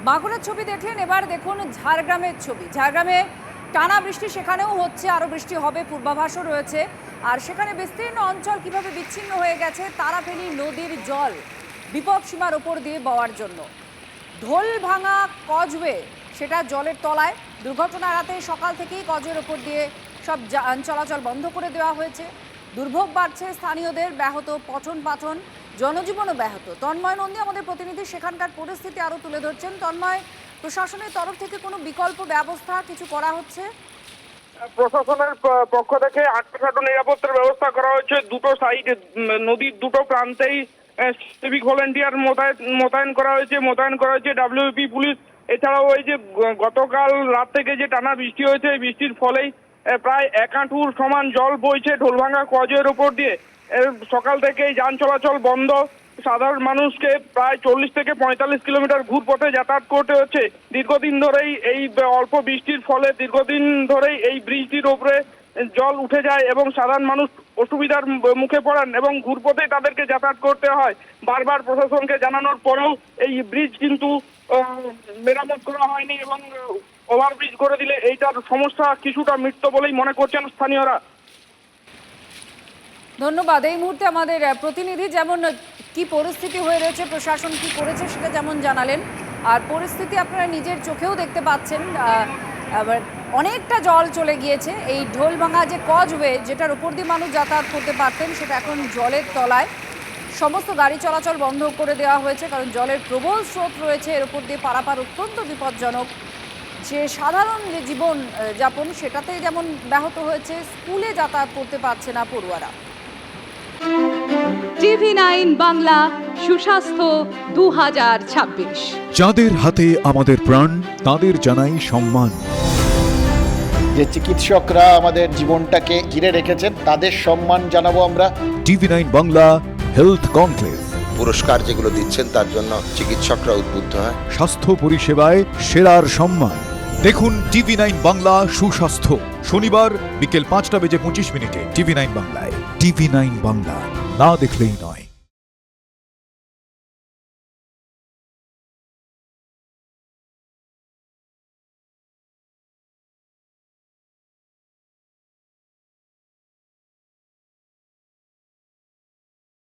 বাঁকুড়ার ছবি দেখলেন, এবার দেখুন ঝাড়গ্রামের ছবি। ঝাড়গ্রামে টানা বৃষ্টি সেখানেও হচ্ছে, আরও বৃষ্টি হবে পূর্বাভাসও রয়েছে। আর সেখানে বিস্তীর্ণ অঞ্চল কিভাবে বিচ্ছিন্ন হয়ে গেছে, তারাফেনী নদীর জল বিপদ সীমার ওপর দিয়ে বওয়ার জন্য। ঢোল ভাঙা কজওয়ে সেটা জলের তলায়। দুর্ঘটনা এড়াতে সকাল থেকেই কজওয়ের ওপর দিয়ে সব যান চলাচল বন্ধ করে দেওয়া হয়েছে। দুর্ভোগ বাড়ছে স্থানীয়দের, ব্যাহত পঠন পাঠন, জনজীবনও ব্যাহত। তন্ময় নন্দী আমাদের প্রতিনিধি সেখানকার পরিস্থিতি আরও তুলে ধরছেন। তন্ময়, প্রশাসনের তরফ থেকে কোনো বিকল্প ব্যবস্থা কিছু করা হচ্ছে? প্রশাসনের পক্ষ থেকে আটকানো নিরাপত্তার ব্যবস্থা করা হয়েছে। দুটো সাইড নদীর দুটো প্রান্তেই সিভিক ভলেন্টিয়ার মোতায়েন করা হয়েছে ডাব্লিউপি পুলিশ। এছাড়াও ওই যে গতকাল রাত থেকে যে টানা বৃষ্টি হয়েছে, এই বৃষ্টির ফলেই প্রায় 1 হাঁটুর সমান জল বইছে ঢোলভাঙা কজওয়ের উপর দিয়ে। সকাল থেকেই যান চলাচল বন্ধ। সাধারণ মানুষকে প্রায় 40 থেকে 45 কিলোমিটার ঘুরপথে যাতায়াত করতে হচ্ছে। দীর্ঘদিন ধরেই এই অল্প বৃষ্টির ফলে এই ব্রিজটির উপরে জল উঠে যায় এবং সাধারণ মানুষ অসুবিধার মুখে পড়েন এবং ঘুরপথেই তাদেরকে যাতায়াত করতে হয়। বারবার প্রশাসনকে জানানোর পরেও এই ব্রিজ কিন্তু মেরামত করা হয়নি এবং ওভারব্রিজ করে দিলে এইটার সমস্যা কিছুটা মিটত বলেই মনে করছেন স্থানীয়রা। ধন্যবাদ। এই মুহূর্তে আমাদের প্রতিনিধি যেমন কি পরিস্থিতি হয়ে রয়েছে, প্রশাসন কি করেছে সেটা যেমন জানালেন, আর পরিস্থিতি আপনারা নিজের চোখেও দেখতে পাচ্ছেন। আবার অনেকটা জল চলে গিয়েছে। এই ঢোলভাঙা যে কজওয়ে যেটার উপর দিয়ে মানুষ যাতায়াত করতে পারতেন, সেটা এখন জলের তলায়। সমস্ত গাড়ি চলাচল বন্ধ করে দেওয়া হয়েছে, কারণ জলের প্রবল স্রোত রয়েছে। এর উপর দিয়ে পারাপার অত্যন্ত বিপজ্জনক। যে সাধারণ যে জীবন যাপন সেটাতেই যেমন ব্যাহত হয়েছে, স্কুলে যাতায়াত করতে পারছে না পড়ুয়ারা। টিভি9 বাংলা সুস্বাস্থ্য 2026। যাদের হাতে আমাদের প্রাণ, তাদের জানাই সম্মান। যে চিকিৎসকরা আমাদের জীবনটাকে ঘিরে রেখেছেন, তাদের সম্মান জানাবো আমরা। টিভি9 বাংলা হেলথ কনক্লেভ। পুরস্কার যেগুলো দিচ্ছেন তার জন্য চিকিৎসকরা উদ্বুদ্ধ হয়। স্বাস্থ্য পরিষেবায় সেরার সম্মান। দেখুন টিভি9 বাংলা সুস্বাস্থ্য, শনিবার বিকেল 5টা বেজে 25 মিনিটে টিভি9 বাংলায়। টিভি9 বাংলা, না দেখলেই নয়।